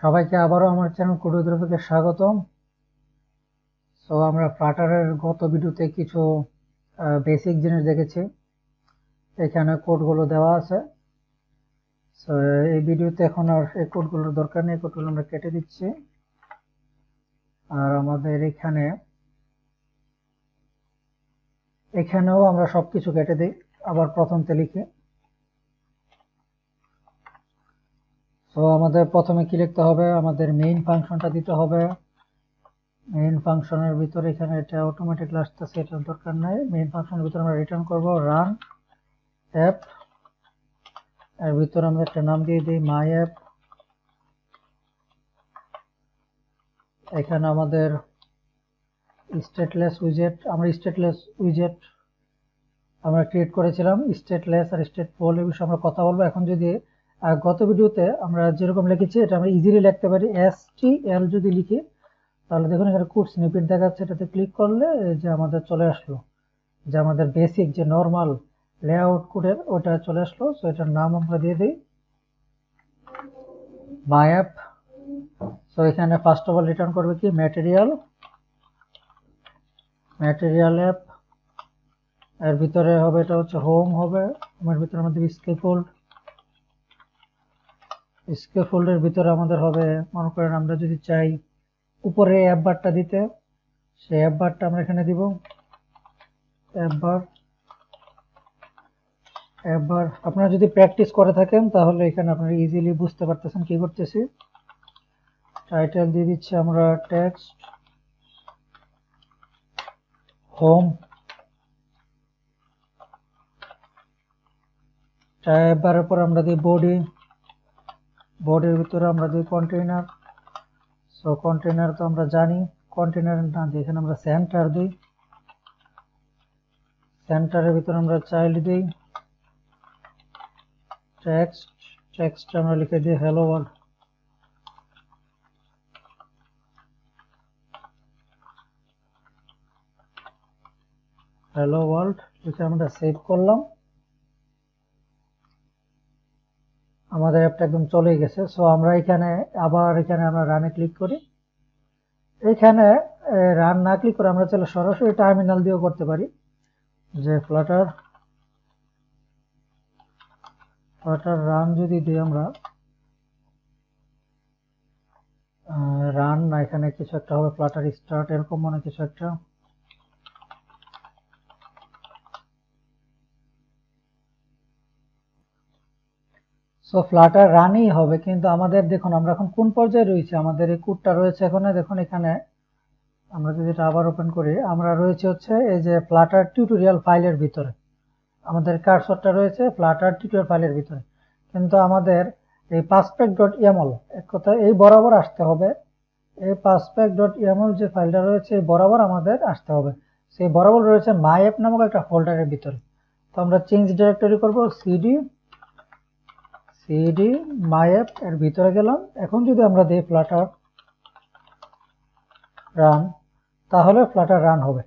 সবাইকে আবারও আমার চ্যানেল কোডিওগ্রাফিকে স্বাগতম। সো আমরা ফ্লাটারের গত ভিডিওতে কিছু বেসিক জিনিস দেখেছি। এখানে কোডগুলো দেওয়া আছে। সো এই ভিডিওতে এখন আর এই কোডগুলোর দরকার নেই, কোডগুলো আমরা কেটে দিচ্ছি। আর আমাদের এখানেও আমরা সবকিছু কেটে দিই, আবার প্রথমতে লিখি। সো আমাদের প্রথমে কি লিখতে হবে, আমাদের মেইন ফাংশনটা দিতে হবে। মেইন ফাংশনের ভিতরে এখানে এটা অটোমেটিকলি আসতেছে, এটার দরকার নাই। মেইন ফাংশনের ভিতরে আমরা রিটার্ন করব রান অ্যাপ, এর ভিতরে আমরা একটা নাম দিয়ে দিই মাই অ্যাপ। এখানে আমাদের স্টেটলেস উইজেট, আমরা স্টেটলেস উইজেট আমরা ক্রিয়েট করেছিলাম। স্টেটলেস আর স্টেটফুল এই বিষয়ে আমরা কথা বলবো। এখন যদি গত ভিডিওতে আমরা যেরকম লিখেছি এটা আমরা ইজিলি লিখতে পারি। STL যদি লিখি তাহলে দেখুন এখানে কোড স্নিপেট দেখাচ্ছে, এটাতে ক্লিক করলে যে আমাদের চলে আসলো, যে আমাদের বেসিক যে নর্মাল লেআউট কোডের ওটা চলে আসলো। সো এটার নাম আমরা দিয়ে দিই মাই অ্যাপ। সো এখানে ফার্স্ট অফ অল রিটার্ন করবে কি ম্যাটেরিয়াল অ্যাপ। এর ভিতরে হবে, এটা হচ্ছে হোম হবে। হোমের ভিতরে আমাদের স্কেফোল্ডের ভিতরে আমাদের হবে, মনে করেন আমরা যদি চাই উপরে অ্যাপ বারটা দিতে, সেই অ্যাপ বারটা আমরা এখানে দিব। অ্যাপ বার আপনারা যদি প্র্যাকটিস করে থাকেন তাহলে এখানে আপনারা ইজিলি বুঝতে পারতেছেন কি করতেছি। টাইটেল দিয়ে দিচ্ছি আমরা টেক্সট হোম। ট্যাব বারের পর আমরা দিই বডির ভিতরে আমরা দিই কন্টেইনার। সো কন্টেইনার তো আমরা জানি, কন্টেইনার না দিয়ে এখানে আমরা সেন্টার দিই। সেন্টারের ভিতরে আমরা চাইল্ড দিই টেক্সট আমরা লিখে দিই হ্যালো ওয়ার্ল্ড। হ্যালো ওয়ার্ল্ড লিখে আমরা সেভ করলাম। আমাদের অ্যাপটা একদম চলে গেছে। সো আমরা এখানে আমরা রানে ক্লিক করি। এখানে রান না ক্লিক করে আমরা চাইলে সরাসরি টার্মিনাল দিয়েও করতে পারি, যে ফ্লাটার রান যদি দিই আমরা, রান না এখানে কিছু একটা হবে, ফ্লাটার স্টার্ট এরকম মনে কিছু একটা। সো ফ্লাটার রানই হবে, কিন্তু আমাদের দেখুন আমরা এখন কোন পর্যায়ে রয়েছে। আমাদের এই কোডটা রয়েছে এখন, দেখুন এখানে আমরা যদি এটা আবার ওপেন করি, আমরা রয়েছে হচ্ছে এই যে ফ্লাটার টিউটোরিয়াল ফাইলের ভিতরে। আমাদের কার্সরটা রয়েছে ফ্লাটার টিউটোরিয়াল ফাইলের ভিতরে, কিন্তু আমাদের এই paspec.yaml এক কথা এই বরাবর আসতে হবে। এই paspec.yaml যে ফাইলটা রয়েছে এই বরাবর আমাদের আসতে হবে। সেই বরাবর রয়েছে মাই অ্যাপ নামক একটা ফোল্ডারের ভিতরে। তো আমরা চেঞ্জ ডিরেক্টরি করব, cd মাই অ্যাপ এর ভিতরে গেলাম। এখন যদি আমরা দিই ফ্লাটার রান, তাহলে ফ্লাটার রান হবে।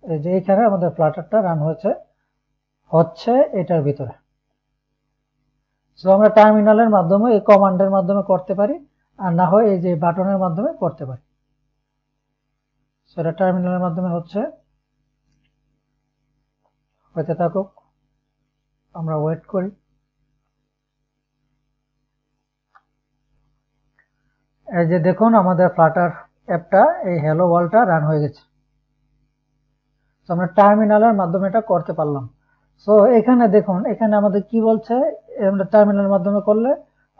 এই যে এখানে আমাদের ফ্লাটারটা রান হচ্ছে এটার ভিতরে। সো আমরা টার্মিনালের মাধ্যমে এই কমান্ডের মাধ্যমে করতে পারি, আর না হয় এই যে বাটনের মাধ্যমে করতে পারি। সেটা টার্মিনালের মাধ্যমে হতে থাকুক, আমরা ওয়েট করি। এই যে দেখুন আমাদের ফ্লাটার অ্যাপটা এই হ্যালো ওয়ার্ল্ডটা রান হয়ে গেছে। তো আমরা টার্মিনালের মাধ্যমে এটা করতে পারলাম। সো এখানে দেখুন এখানে আমাদের কি বলছে, আমরা টার্মিনালের মাধ্যমে করলে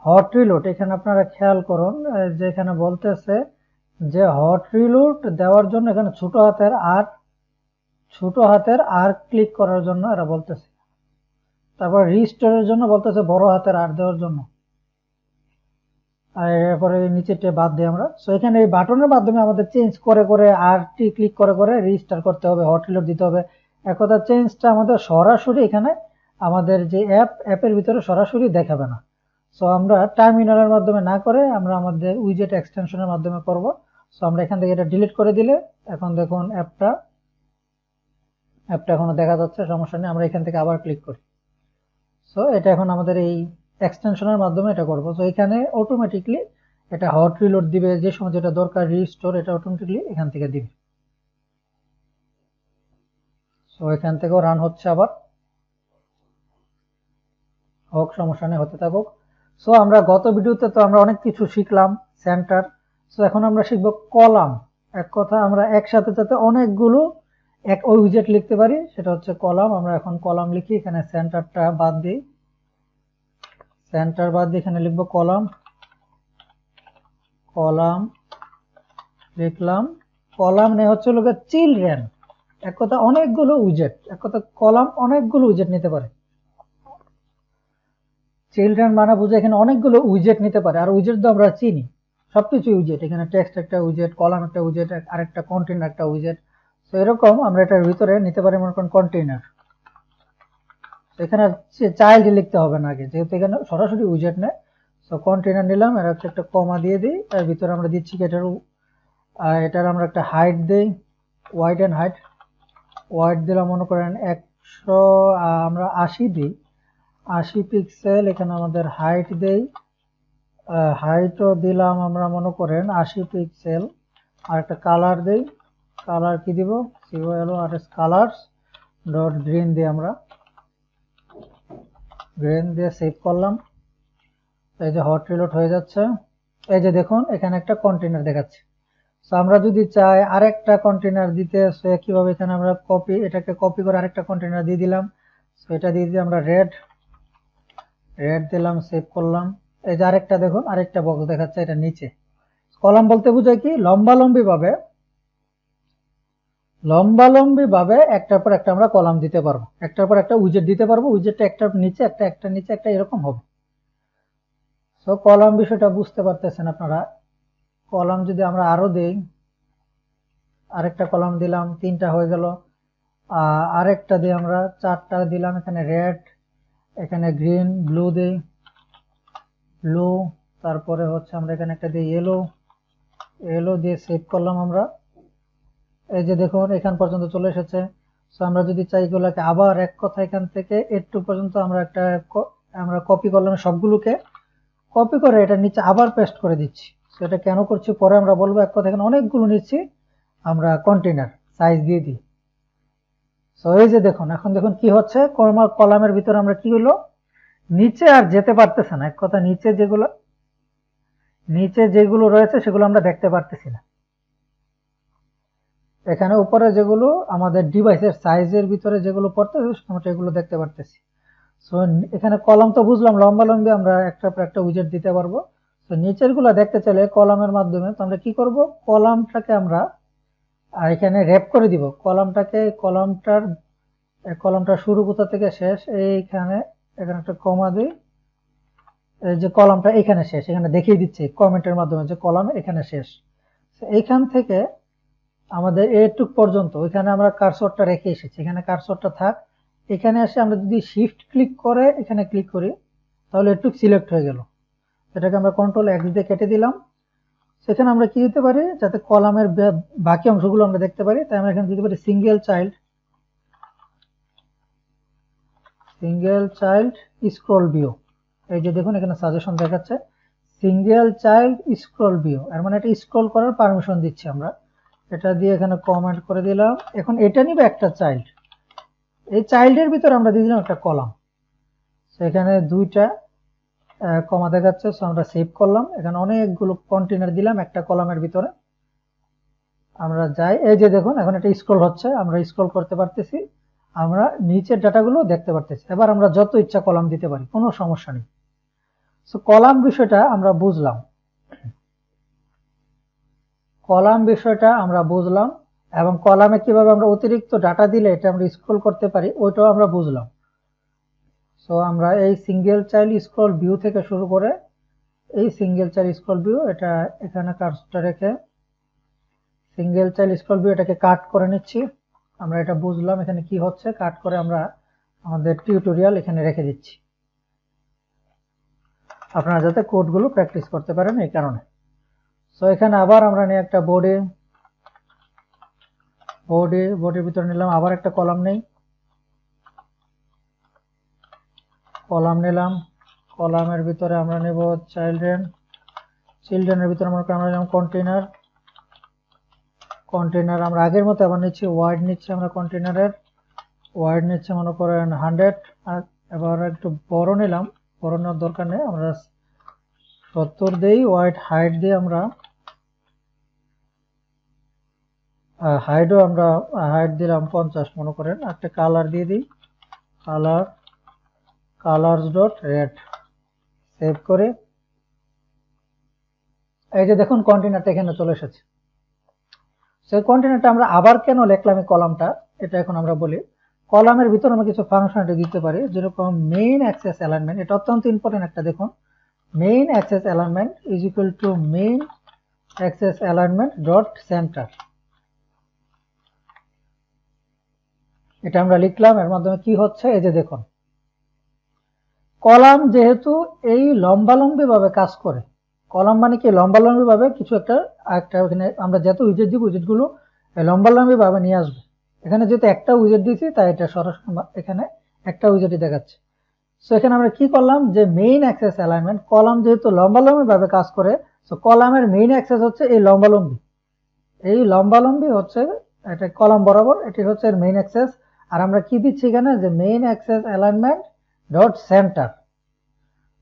হট রিলোড। এখানে আপনারা খেয়াল করুন যে এখানে বলতেছে যে হট রিলোড দেওয়ার জন্য এখানে ছোট হাতের আর ক্লিক করার জন্য এরা বলতেছে। তারপর রিস্টোরের জন্য বলতেছে বড় হাতের আর দেওয়ার জন্য। আর এরপরে নিচেরটা বাদ দিই আমরা। সো এখানে এই বাটনের মাধ্যমে আমাদের চেঞ্জ করে আরটি ক্লিক করে রিস্টার্ট করতে হবে, হট রিলোড দিতে হবে। একথা চেঞ্জটা আমাদের সরাসরি এখানে আমাদের যে অ্যাপের ভিতরে সরাসরি দেখাবে না। সো আমরা টার্মিনালের মাধ্যমে না করে আমরা আমাদের উইজেট এক্সটেনশনের মাধ্যমে করব। সো আমরা এখান থেকে এটা ডিলিট করে দিলে এখন দেখুন অ্যাপটা এখনো দেখা যাচ্ছে, সমস্যা নেই। আমরা এখান থেকে আবার ক্লিক করি। সো এটা এখন আমাদের এই এক্সটেনশনের মাধ্যমে এটা করব। তো এখানে অটোমেটিকলি এটা হট রিলোড দিবে, যে সময় যেটা দরকার রিস্টোর এটা অটোমেটিকলি এখান থেকে দিবে। সো এখান থেকেও রান হচ্ছে, আবার হোক, সমস্যা নেই, হতে থাকুক। সো আমরা গত ভিডিওতে তো আমরা অনেক কিছু শিখলাম সেন্টার। সো এখন আমরা শিখবো কলাম। এক কথা আমরা একসাথে যাতে অনেকগুলো এক উইজেট লিখতে পারি সেটা হচ্ছে কলাম। আমরা এখন কলাম লিখি, এখানে সেন্টারটা বাদ দিই, সেন্টার বাদ দিয়ে এখানে লিখবো কলাম। কলাম লিখলাম। কলাম নেই হচ্ছে লোকে চিলড্রেন। এক কথা অনেকগুলো উইজেট, এক কথা কলাম অনেকগুলো উইজেট নিতে পারে। চিলড্রেন মানে বুঝে এখানে অনেকগুলো উইজেট নিতে পারে। আর উইজেট তো আমরা চিনি, সবকিছু উইজেট। এখানে টেক্সট একটা উইজেট, কলাম একটা উইজেট, আরেকটা কন্টেইনার একটা উইজেট। তো এরকম আমরা এটার ভিতরে নিতে পারি মনে করেন কন্টেইনার। এখানে চাইল্ড লিখতে হবে না আগে, যেহেতু এখানে সরাসরি উইজেট নেয়। সো কন্টেইনার নিলাম, এর হচ্ছে একটা কমা দিয়ে দিই, এর ভিতরে আমরা দিচ্ছি এটার আমরা একটা হাইট দেই, ওয়াইড এন্ড হাইট। ওয়াইড দিলাম মনে করেন 100, আমরা 80 দিই, 80 পিক্সেল। এখানে আমাদের হাইট দেই, হাইটও দিলাম আমরা মনে করেন 80 পিক্সেল। আর একটা কালার দেই, কালার কি দিব, COLORS কালারস ডট গ্রিন দিয়ে আমরা গ্রিন দিয়ে সেভ করলাম। এই যে হট রিলোড হয়ে যাচ্ছে। এই যে দেখুন এখানে একটা কন্টেইনার দেখাচ্ছে। সো আমরা যদি চাই আরেকটা কন্টেইনার দিতে, সো কিভাবে, এখানে আমরা এটাকে কপি করে আরেকটা কন্টেইনার দিয়ে দিলাম। সো এটা দিয়ে দিয়ে আমরা রেড দিলাম, সেভ করলাম। এই যে আরেকটা দেখুন, আরেকটা বক্স দেখাচ্ছে, এটা নিচে। কলাম বলতে বোঝায় কি, লম্বালম্বি ভাবে একটার পর একটা আমরা কলাম দিতে পারবো, একটার পর একটা উইজেট দিতে পারবো। উইজেটটা একটার নিচে একটা, একটার নিচে একটা, এরকম হবে। সো কলাম বিষয়টা বুঝতে পারতেছেন আপনারা। কলাম যদি আমরা আরো দেই, আরেকটা কলাম দিলাম, 3টা হয়ে গেল। আরেকটা দিয়ে আমরা 4টা দিলাম, এখানে রেড, এখানে গ্রিন, ব্লু দেই, ব্লু। তারপরে হচ্ছে আমরা এখানে একটা দিই ইয়েলো দিয়ে সেভ করলাম আমরা। এই যে দেখুন এখান পর্যন্ত চলে এসেছে। সো আমরা যদি চাই এগুলোকে আবার এক কথা এখান থেকে একটু পর্যন্ত আমরা কপি করলাম, সবগুলোকে কপি করে এটা নিচে আবার পেস্ট করে দিচ্ছি। সো এটা কেন করছি পরে আমরা বলবো। এক কথা এখানে অনেকগুলো নিচ্ছি, আমরা কন্টেইনার সাইজ দিয়ে দিই। সো এই যে দেখুন, এখন দেখুন কি হচ্ছে, কলামের ভিতরে আমরা কি হলো, নিচে আর যেতে পারতেছে না। এক কথা নিচে যেগুলো রয়েছে সেগুলো আমরা দেখতে পারতেছি না। এখানে উপরে যেগুলো আমাদের ডিভাইসের সাইজের ভিতরে যেগুলো পড়তেছে আমরা এগুলো দেখতে পারতেছি। সো এখানে কলাম তো বুঝলাম, লম্বালম্বি আমরা একটার পর একটা উইজেট দিতে পারবো। তো নিচের গুলো দেখতে চাইলে কলামের মাধ্যমে তো আমরা কি করব, কলামটাকে আমরা এখানে র্যাপ করে দিব। কলামটা শুরু কোথা থেকে শেষ, এখানে একটা কমা দিই। এই যে কলামটা এখানে শেষ, এখানে দেখিয়ে দিচ্ছে কমেন্টের মাধ্যমে যে কলাম এখানে শেষ। এইখান থেকে আমাদের এটুক পর্যন্ত ওইখানে আমরা কার্সরটা রেখে এসেছি, এখানে কার্সরটা থাক। এখানে এসে আমরা যদি শিফট ক্লিক করে এখানে ক্লিক করি তাহলে এটুক সিলেক্ট হয়ে গেল। এটাকে আমরা কন্ট্রোল এক্স দিয়ে কেটে দিলাম। সেখানে আমরা কি দিতে পারি, যাতে কলামের বাকি অংশগুলো আমরা দেখতে পারি, তাই আমরা এখানে দিতে পারি সিঙ্গেল চাইল্ড স্ক্রল ভিউ। এই যে দেখুন এখানে সাজেশন দেখাচ্ছে সিঙ্গেল চাইল্ড স্ক্রল ভিউ, এর মানে এটা স্ক্রল করার পারমিশন দিচ্ছি আমরা। এটা দিয়ে এখানে কমেন্ট করে দিলাম। এখন এটা নিবে একটা চাইল্ড, এই চাইল্ডের ভিতরে আমরা দিয়ে দিলাম একটা কলাম। সেখানে 2টা কমা দেখাচ্ছে। সো আমরা সেভ করলাম, এখানে অনেকগুলো কন্টেইনার দিলাম একটা কলামের ভিতরে। আমরা যাই, এই যে দেখুন এখন এটা স্ক্রল হচ্ছে, আমরা স্ক্রল করতে পারতেছি, আমরা নিচের ডাটাগুলো দেখতে পারতেছি। এবার আমরা যত ইচ্ছা কলাম দিতে পারি, কোনো সমস্যা নেই। সো কলাম বিষয়টা আমরা বুঝলাম, এবং কলামে কিভাবে আমরা অতিরিক্ত ডাটা দিলে এটা আমরা স্ক্রল করতে পারি ওইটাও আমরা বুঝলাম। সো আমরা এই সিঙ্গেল চাইল্ড স্ক্রল ভিউ থেকে শুরু করে এই সিঙ্গেল চাইল্ড স্ক্রল ভিউ, এটা এখানে কার্সরটা রেখে সিঙ্গেল চাইল্ড স্ক্রল ভিউ এটাকে কাট করে নিচ্ছি। আমরা এটা বুঝলাম এখানে কি হচ্ছে, কাট করে আমরা আমাদের টিউটোরিয়াল এখানে রেখে দিচ্ছি, আপনারা যাতে কোডগুলো প্র্যাকটিস করতে পারেন এই কারণে। সো এখানে আবার আমরা নিয়ে একটা বডির ভিতরে নিলাম, আবার একটা কলাম নেই, কলাম নিলাম, কলামের ভিতরে আমরা নেব চিলড্রেনের ভিতরে মনে করেন আমরা যেমন কন্টেনার আমরা আগের মতো আবার নিচ্ছি, ওয়ার্ড নিচ্ছি আমরা কন্টেনারের, ওয়ার্ড নিচ্ছে মনে করেন 100, আর এবার একটু বড় নিলাম, বড় নেওয়ার দরকার নেই, আমরা 70 দিই, ওয়ার্ড হাইট দিয়ে আমরা হাইটও আমরা হাইট দিলাম 50 মনে করেন, একটা কালার দিয়ে দিই, কালার্স ডট রেড, সেভ করে এই যে দেখুন কন্টেনারটা এখানে চলে এসেছে। সেই কন্টেনারটা আমরা আবার কেন লিখলাম এই কলামটা, এটা এখন আমরা বলি। কলামের ভিতরে আমরা কিছু ফাংশনালিটি দিতে পারি, যেরকম মেইন অ্যাক্সেস অ্যালাইনমেন্ট, এটা অত্যন্ত ইম্পর্টেন্ট একটা, দেখুন main access alignment is equal to main access alignment dot centre. এটা আমরা লিখলাম, এর মাধ্যমে কি হচ্ছে এই যে দেখুন, কলাম যেহেতু এই লম্বালম্বি ভাবে কাজ করে, কলাম মানে কি লম্বালম্বি ভাবে কিছু একটা এখানে আমরা যত উইজেট দিব উইজেটগুলো লম্বালম্বি ভাবে নিয়ে আসবে। এখানে যেহেতু একটা উইজেট দিয়েছি তাই এটা সরাসরি এখানে একটা উইজেটই দেখাচ্ছে। সো এখানে আমরা কি করলাম যে মেইন অ্যাক্সেস অ্যালাইনমেন্ট, কলাম যেহেতু লম্বালম্বি ভাবে কাজ করে, সো কলামের মেইন অ্যাক্সেস হচ্ছে এই লম্বালম্বি হচ্ছে এটা কলাম বরাবর, এটি হচ্ছে এর মেইন অ্যাক্সেস। আর আমরা কি দিচ্ছি এখানে যে main access alignment dot centre,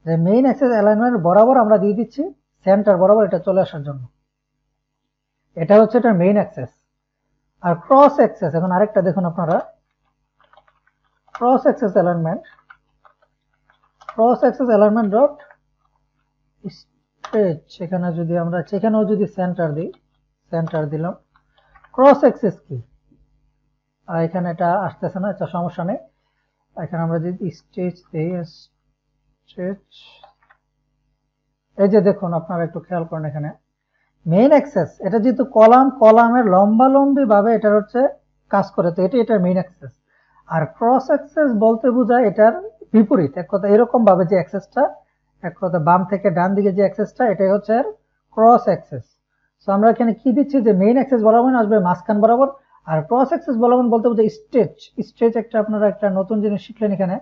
যে মেইন অ্যাক্সেস অ্যালাইনমেন্ট বরাবর আমরা দিয়ে দিচ্ছি সেন্টার বরাবর এটা চলে আসার জন্য, এটা হচ্ছে এটা মেইন অ্যাক্সেস। আর ক্রস অ্যাক্সেস, এখন আরেকটা দেখুন আপনারা, cross access alignment dot stretch, এখানে যদি আমরা সেখানেও যদি সেন্টার দিলাম, ক্রস অ্যাক্সেস কি, আর এখানে এটা আসতেছে না, এটা সমস্যা নেই, এখানে আমরা যদি স্ট্রেচ দিই, স্ট্রেচ, এই যে দেখুন আপনারা একটু খেয়াল করেন এখানে মেইন অ্যাক্সেস, এটা যেহেতু কলামের লম্বালম্বি ভাবে এটার হচ্ছে কাজ করে, তো এটার মেইন অ্যাক্সেস। আর ক্রস অ্যাক্সেস বলতে বোঝায় এটার বিপরীত, এক কথা এরকম ভাবে যে অ্যাক্সেসটা, এক কথা বাম থেকে ডান দিকে যে অ্যাক্সেসটা, এটাই হচ্ছে ক্রস অ্যাক্সেস। সো আমরা এখানে কি দিচ্ছি যে মেইন অ্যাক্সেস বরাবর আসবে মাঝখান বরাবর, আর ক্রস অ্যাক্সেস বরাবর বলতে বোঝায় স্ট্রেচ একটা আপনারা একটা নতুন জিনিস শিখলেন এখানে,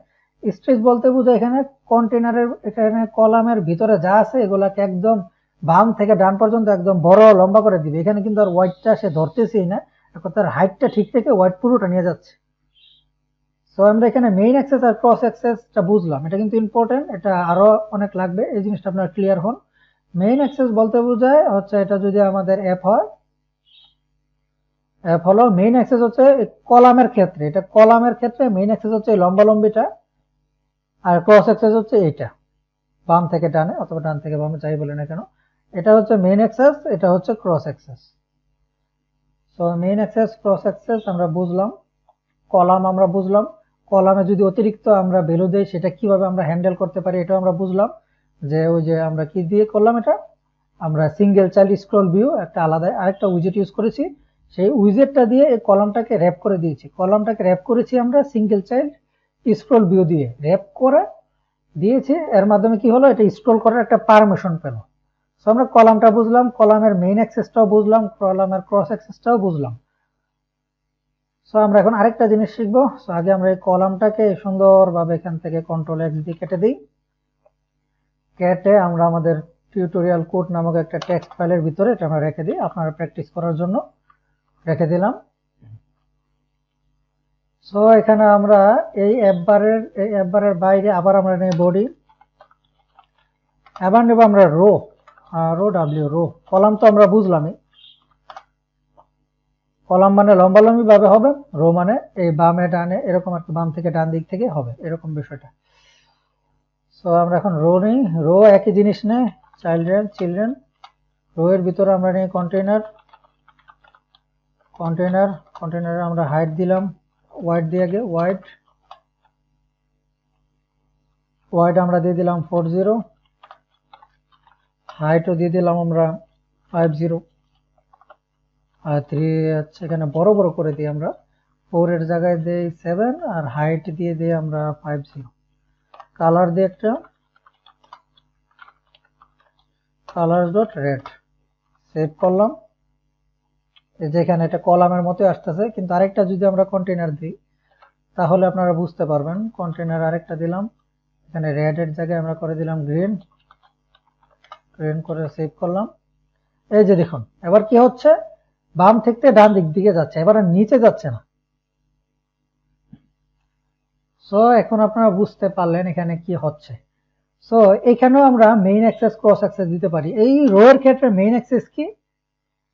স্ট্রেচ বলতে বোঝায় এখানে কন্টেনারের এখানে কলামের ভিতরে যা আছে এগুলাকে একদম বাম থেকে ডান পর্যন্ত একদম বড় লম্বা করে দিবে। এখানে কিন্তু আর ওয়াইডটা সে ধরতেছেই না, তার হাইটটা ঠিক থেকে ওয়াইড পুরোটা নিয়ে যাচ্ছে। সো আমরা এখানে মেইন অ্যাক্সেস আর ক্রস অ্যাক্সেসটা বুঝলাম, এটা কিন্তু ইম্পর্টেন্ট, এটা আরো অনেক লাগবে, এই জিনিসটা আপনারা ক্লিয়ার হন। মেইন অ্যাক্সেস বলতে বোঝায় হচ্ছে এটা যদি আমাদের অ্যাপ হয়, অ্যাপ হলো মেইন অ্যাক্সেস হচ্ছে কলামের ক্ষেত্রে, এটা কলামের ক্ষেত্রে মেইন অ্যাক্সেস হচ্ছে এই লম্বালম্বিটা, আর ক্রস অ্যাক্সেস হচ্ছে এইটা বাম থেকে ডানে অথবা ডান থেকে বামে যাই বলে না কেন, এটা হচ্ছে মেইন অ্যাক্সেস, এটা হচ্ছে cross access. So main axis cross access আমরা বুঝলাম, কলাম আমরা বুঝলাম, কলামে যদি অতিরিক্ত আমরা ভ্যালু দেই সেটা কিভাবে আমরা হ্যান্ডেল করতে পারি এটাও আমরা বুঝলাম, যে ওই যে আমরা কি দিয়ে করলাম, এটা আমরা সিঙ্গেল চাইল্ড স্ক্রল ভিউ একটা আলাদা আরেকটা উইজেট ইউজ করেছি, সেই উইজেটটা দিয়ে এই কলামটাকে র্যাপ করে দিয়েছি, কলামটাকে র্যাপ করেছি আমরা সিঙ্গেল চাইল্ড স্ক্রল ভিউ দিয়ে র্যাপ করে দিয়েছি, এর মাধ্যমে কি হলো এটা স্ক্রল করার একটা পারমিশন পেল। সো আমরা কলামটা বুঝলাম, কলামের মেইন অ্যাক্সেসটাও বুঝলাম, কলামের ক্রস অ্যাক্সেসটাও বুঝলাম। সো আমরা এখন আরেকটা জিনিস শিখবো। সো আগে আমরা এই কলামটাকে সুন্দরভাবে এখান থেকে কন্ট্রোল এক্স দিয়ে কেটে দিই, কেটে আমরা আমাদের টিউটোরিয়াল কোড নামক একটা টেক্সট ফাইলের ভিতরে এটা আমরা রেখে দিই, আপনারা প্র্যাকটিস করার জন্য রেখে দিলাম। সো এখানে আমরা এই অ্যাপ বারের বাইরে আবার আমরা নেই বডি, এবার নেব আমরা রো রো, কলাম তো আমরা বুঝলামই, কলাম মানে লম্বালম্বি ভাবে হবে, রো মানে এই বামে ডানে এরকম একটা বাম থেকে ডান দিক থেকে হবে এরকম বিষয়টা। সো আমরা এখন রো নেই, রো একই জিনিস নেই, চিলড্রেন, রো এর ভিতরে আমরা নেই কন্টেনার আমরা হাইট দিলাম ওয়াইড দিয়ে, আগে ওয়াইড আমরা দিয়ে দিলাম 40, হাইটও দিয়ে দিলাম আমরা 50, আর 3 এখানে বড় করে দিই আমরা, 4 এর জায়গায় দিই 7, আর হাইট দিয়ে দিই আমরা 50, কালার দিয়ে একটা কালার ডট রেড, সেভ করলাম। যেখানে এটা কলামের মতো আসতেছে, কিন্তু আরেকটা যদি আমরা কন্টেনার দিই তাহলে আপনারা বুঝতে পারবেন। কন্টেনার আরেকটা দিলাম, এখানে রেড এর জায়গায় আমরা করে দিলাম গ্রিন, রান করে সেভ করলাম। এই যে দেখুন এবার কি হচ্ছে, বাম থেকে ডান দিকে যাচ্ছে, এবার আর নিচে যাচ্ছে না। সো এখন আপনারা বুঝতে পারলেন এখানে কি হচ্ছে। সো এখানেও আমরা মেইন অ্যাক্সেস ক্রস অ্যাক্সেস দিতে পারি। এই রো এর ক্ষেত্রে মেইন অ্যাক্সেস কি,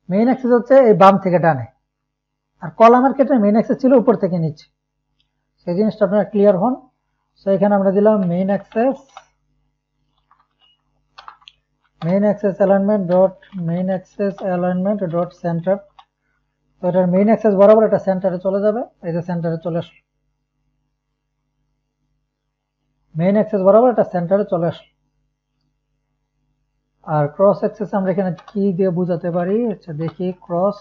মেইন অ্যাক্সেস হচ্ছে এই বাম থেকে ডানে, আর কলামের ক্ষেত্রে মেইন অ্যাক্সেস ছিল উপর থেকে নিচে। সেই জিনিসটা আপনারা ক্লিয়ার হন। সো এখানে আমরা দিলাম main access alignment dot centre. তো এটার মেইন অ্যাক্সেস বরাবর এটা সেন্টারে চলে যাবে, এই যে সেন্টারে চলে আসলো, মেইন অ্যাক্সেস বরাবর এটা সেন্টারে চলে আসলো। আর ক্রস অ্যাক্সেস আমরা এখানে কি দিয়ে বোঝাতে পারি, আচ্ছা দেখি, cross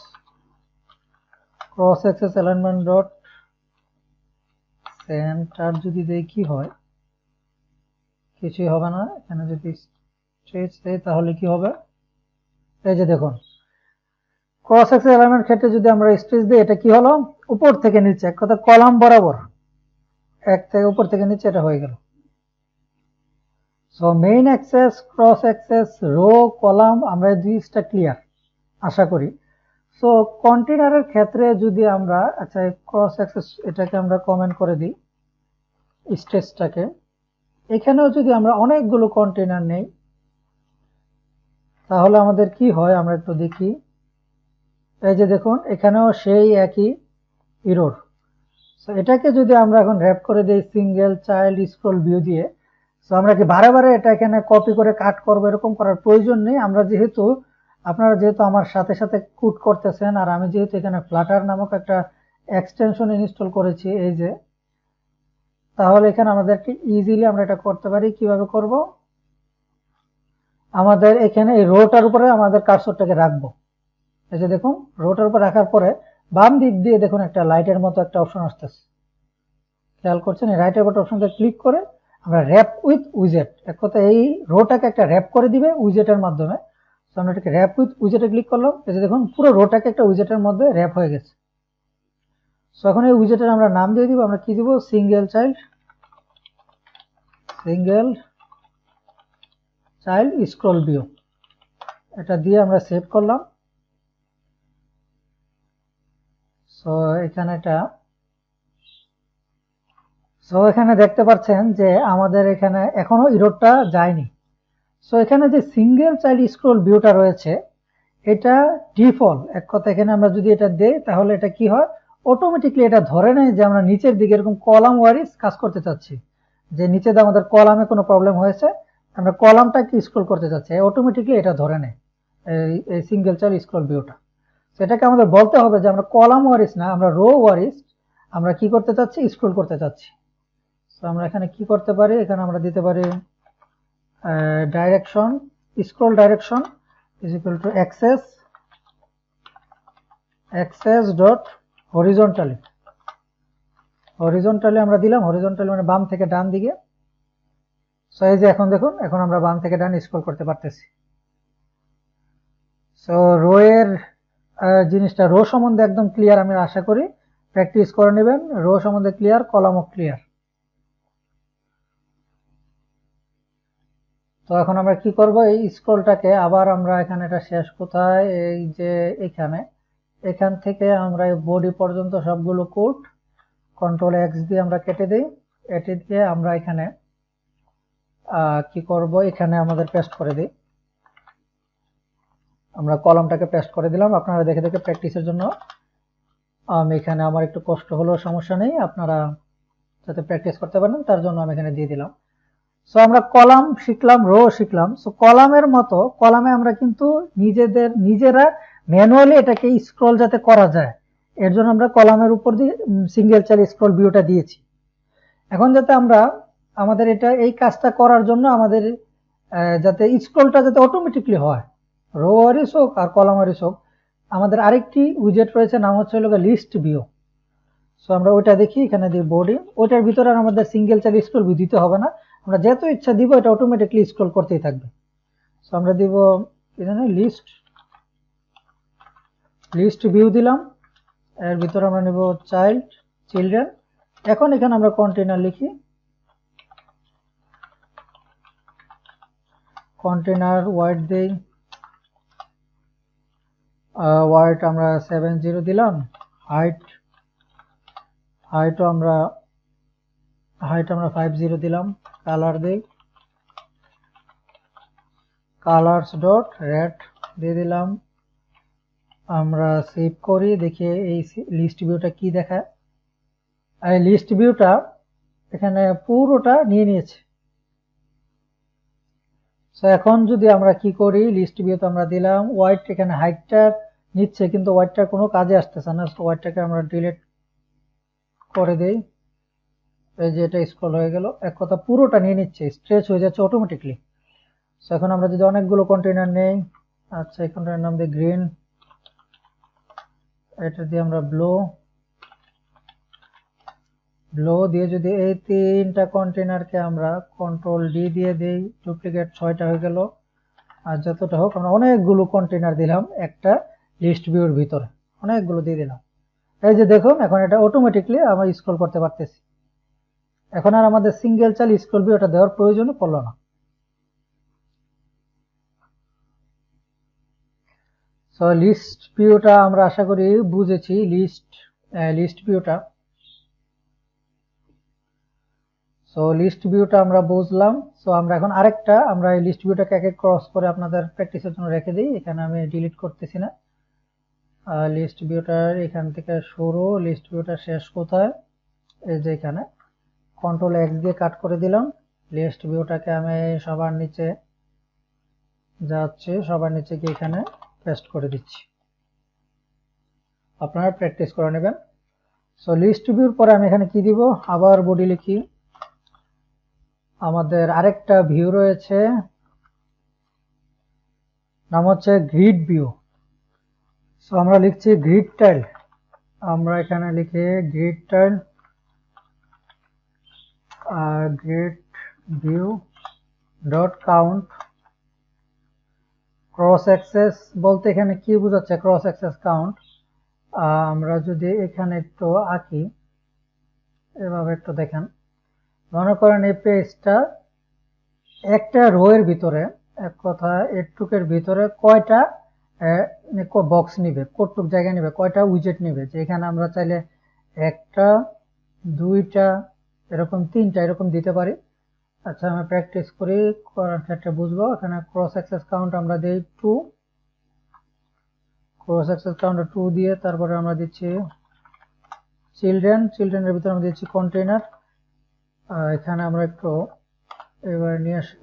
access alignment dot centre যদি দেই কি হয়, কিছুই হবে না। এখানে যদি স্ট্রেচ দেই তাহলে কি হবে, এই যে দেখুন ক্রস অ্যাক্সেস অ্যালাইনমেন্ট ক্ষেত্রে যদি আমরা স্ট্রেচ দিই, এটা কি হলো, উপর থেকে নিচে, এক কথা কলাম বরাবর, এক থেকে উপর থেকে নিচে এটা হয়ে গেল। So main axis, cross axis, row, column, আমরা এই জিনিসটা ক্লিয়ার আশা করি। সো কন্টেনারের ক্ষেত্রে যদি আমরা, আচ্ছা ক্রস অ্যাক্সেস এটাকে আমরা কমেন্ট করে দিই, স্টেজটাকে, এখানেও যদি আমরা অনেকগুলো কন্টেনার নেই তাহলে আমাদের কি হয় আমরা একটু দেখি। এই যে দেখুন এখানেও সেই একই এরর। সো এটাকে যদি আমরা এখন র‍্যাপ করে দিই সিঙ্গেল চাইল্ড স্ক্রল ভিউ দিয়ে, সো আমরা কি বারে বারে এটা এখানে কপি করে কাট করবো, এরকম করার প্রয়োজন নেই। আমরা যেহেতু, আপনারা যেহেতু আমার সাথে সাথে কোড করতেছেন, আর আমি যেহেতু এখানে ফ্লাটার নামক একটা এক্সটেনশন ইনস্টল করেছি, এই যে, তাহলে এখানে আমাদেরকে ইজিলি আমরা এটা করতে পারি। কিভাবে করব, আমাদের এখানে এই রোটার উপরে আমাদের কার্সরটাকে রাখবো। এই যে দেখুন রোটার উপর রাখার পরে বাম দিক দিয়ে দেখুন একটা লাইটের মতো একটা অপশন আসতেছে, খেয়াল করছেন, এই রাইটের উপর অপশনটা ক্লিক করে আমরা র‍্যাপ উইথ উইজেট, এক কথা এই রোটাকে একটা র‍্যাপ করে দিবে উইজেটের মাধ্যমে। তো আমরা এটাকে র‍্যাপ উইথ উইজেটে ক্লিক করলাম, এই যে দেখুন পুরো রোটাকে একটা উইজেটের মধ্যে র‍্যাপ হয়ে গেছে। সো এখন এই উইজেটের আমরা নাম দিয়ে দিব, আমরা কি দিব, সিঙ্গেল চাইল্ড স্ক্রল ভিউ, এটা দিয়ে আমরা সেভ করলাম। সো এখানে এটা, সো এখানে দেখতে পাচ্ছেন যে আমাদের এখানে এখনো এররটা যায়নি। সো এখানে যে সিঙ্গেল চাইল্ড স্ক্রল ভিউটা রয়েছে এটা ডিফল্ট, এক কথা এখানে আমরা যদি এটা দেই তাহলে এটা কি হয়, অটোমেটিকলি এটা ধরে নেয় যে আমরা নিচের দিকে এরকম কলাম ওয়াইজ কাজ করতে চাচ্ছি, যে নিচে দিয়ে আমাদের কলামে কোনো প্রবলেম হয়েছে, আমরা কলামটাকে স্ক্রল করতে চাচ্ছি, অটোমেটিকলি এটা ধরে নেয় এই সিঙ্গেল চাইল্ড স্ক্রল ভিউটা। সেটাকে আমাদের বলতে হবে যে আমরা কলাম ওয়াইজ না, আমরা রো ওয়াইজ আমরা কি করতে চাচ্ছি, স্ক্রল করতে চাচ্ছি। তো আমরা এখানে কি করতে পারি, এখানে আমরা দিতে পারি direction, scroll direction is equal to access dot horizontally আমরা দিলাম, হরিজন্টালি মানে বাম থেকে ডান দিকে। সো এই যে এখন দেখুন, এখন আমরা বাম থেকে ডান স্ক্রল করতে পারতেছি। সো রো এর জিনিসটা, রো সম্বন্ধে একদম ক্লিয়ার, আমি আশা করি প্র্যাকটিস করে নেবেন। রো সম্বন্ধে ক্লিয়ার, কলামও ক্লিয়ার। তো এখন আমরা কি করব, এই স্ক্রলটাকে আবার আমরা এখানে, এটা শেষ কোথায়, এই যে এখান থেকে আমরা বডি পর্যন্ত সবগুলো কোড কন্ট্রোল এক্স দিয়ে আমরা কেটে দিই, এটি দিয়ে আমরা এখানে কি করব, এখানে আমাদের পেস্ট করে দিই, আমরা কলামটাকে পেস্ট করে দিলাম। আপনারা দেখে দেখে প্র্যাকটিসের জন্য, আমি এখানে আমার একটু কষ্ট হলেও সমস্যা নেই, আপনারা যাতে প্র্যাকটিস করতে পারেন তার জন্য আমি এখানে দিয়ে দিলাম। সো আমরা কলাম শিখলাম, রো শিখলাম। সো কলামের মতো, কলামে আমরা কিন্তু নিজেরা ম্যানুয়ালি এটাকে স্ক্রল যাতে করা যায়, এর জন্য আমরা কলামের উপর দিয়ে সিঙ্গেল চাইল্ড স্ক্রল ভিউটা দিয়েছি। এখন যাতে আমরা আমাদের এটা এই কাজটা করার জন্য আমাদের যাতে স্ক্রলটা যাতে অটোমেটিকলি হয়, রো ওয়ারিস হোক আর কলাম ওয়ারিস হোক, আমাদের আরেকটি উইজেট রয়েছে, নাম হচ্ছে লিস্ট ভিউ। সো আমরা ওইটা দেখি, এখানে দিই বডি, ওইটার ভিতরে আমাদের সিঙ্গেল চাইল্ড স্ক্রল ভিউ দিতে হবে না, আমরা যত ইচ্ছা দিব এটা অটোমেটিকলি স্ক্রল করতেই থাকবে। সো আমরা দিব এখানে লিস্ট ভিউ দিলাম, এর ভিতরে আমরা নেব চিলড্রেন। এখন এখানে আমরা কন্টেনার লিখি, কন্টেনার ওয়াইড দেই, ওয়াইড আমরা 70 দিলাম, হাইটও আমরা 50 দিলাম, কালার দেই, কালার্স ডট রেড দিয়ে দিলাম। আমরা সেভ করি, দেখি এই লিস্ট ভিউটা কি দেখায়। এই লিস্ট ভিউটা এখানে পুরোটা নিয়ে নিয়েছে। সো এখন যদি আমরা কি করি, লিস্ট ভিউতে আমরা দিলাম হোয়াইট, এখানে হাইটটা নিচ্ছে কিন্তু হোয়াইটটার কোনো কাজে আসতেছে না, সো হোয়াইটটাকে আমরা ডিলিট করে দেই। এই যে এটা স্ক্রল হয়ে গেল, এক কথা পুরোটা নিয়ে নিচ্ছে, স্ট্রেচ হয়ে যাচ্ছে অটোমেটিকলি। সো এখন আমরা যদি অনেকগুলো কন্টেইনার নেই, আচ্ছা এই কন্টেইনার নাম দিই গ্রিন, এটা দিয়ে আমরা ব্লু দিয়ে যদি এই 3টা কন্টেইনারকে আমরা কন্ট্রোল ডি দিয়ে দেই, ডুপ্লিকেট 6টা হয়ে গেল। আর যতটা হোক আমরা অনেকগুলো কন্টেইনার দিলাম একটা লিস্ট ভিউর ভিতরে, অনেকগুলো দিয়ে দিলাম। এই যে দেখুন এখন এটা অটোমেটিকলি আমরা স্ক্রল করতে পারতেছি। এখন আর আমাদের সিঙ্গেল চাইলে স্ক্রল ভিউটা দেওয়ার প্রয়োজনই পড়লো না। সো লিস্ট ভিউটা আমরা আশা করি বুঝেছি, লিস্ট ভিউটা। সো লিস্ট ভিউটা আমরা বুঝলাম। সো আমরা এখন আরেকটা, আমরা এই লিস্ট ভিউটাকে এক এক ক্রস করে আপনাদের প্র্যাকটিসের জন্য রেখে দিই, এখানে আমি ডিলিট করতেছি না। লিস্ট ভিউটার এখান থেকে শুরু, লিস্ট ভিউটা শেষ কোথায়, এই যে এখানে কন্ট্রোল এক্স দিয়ে কাট করে দিলাম। লিস্ট ভিউটাকে আমি সবার নিচে যাচ্ছে, সবার নিচে গিয়ে এখানে পেস্ট করে দিচ্ছি, আপনারা প্র্যাকটিস করে নেবেন। সো লিস্ট ভিউর পরে আমি এখানে কি দিব, আবার বডি লিখি, আমাদের আরেকটা ভিউ রয়েছে, নাম হচ্ছে গ্রিড ভিউ। সো আমরা লিখছি গ্রিড টাইল, আমরা এখানে লিখে grid tile grid view dot count, cross access বলতে এখানে কি বোঝাচ্ছে, ক্রস অ্যাক্সেস কাউন্ট। আমরা যদি এখানে একটু আঁকি, এভাবে একটু দেখেন, মনে করেন এই পেজটা একটা রো এর ভিতরে, এক কথা এটুকের ভিতরে কয়টা বক্স নিবে, কতটুক জায়গা নিবে, কয়টা উইজেট নিবে, যে এখানে আমরা চাইলে একটা, দুইটা, এরকম তিনটা এরকম দিতে পারি। আচ্ছা আমি প্র্যাকটিস করি, করার ক্ষেত্রে বুঝবো। এখানে ক্রস অ্যাক্সেস কাউন্ট আমরা দেই 2, ক্রস অ্যাক্সেস কাউন্ট 2 দিয়ে তারপরে আমরা দিচ্ছি চিলড্রেনের ভিতরে আমরা দিচ্ছি কন্টেইনার। এখানে আমরা একটু এবার নিয়ে আসি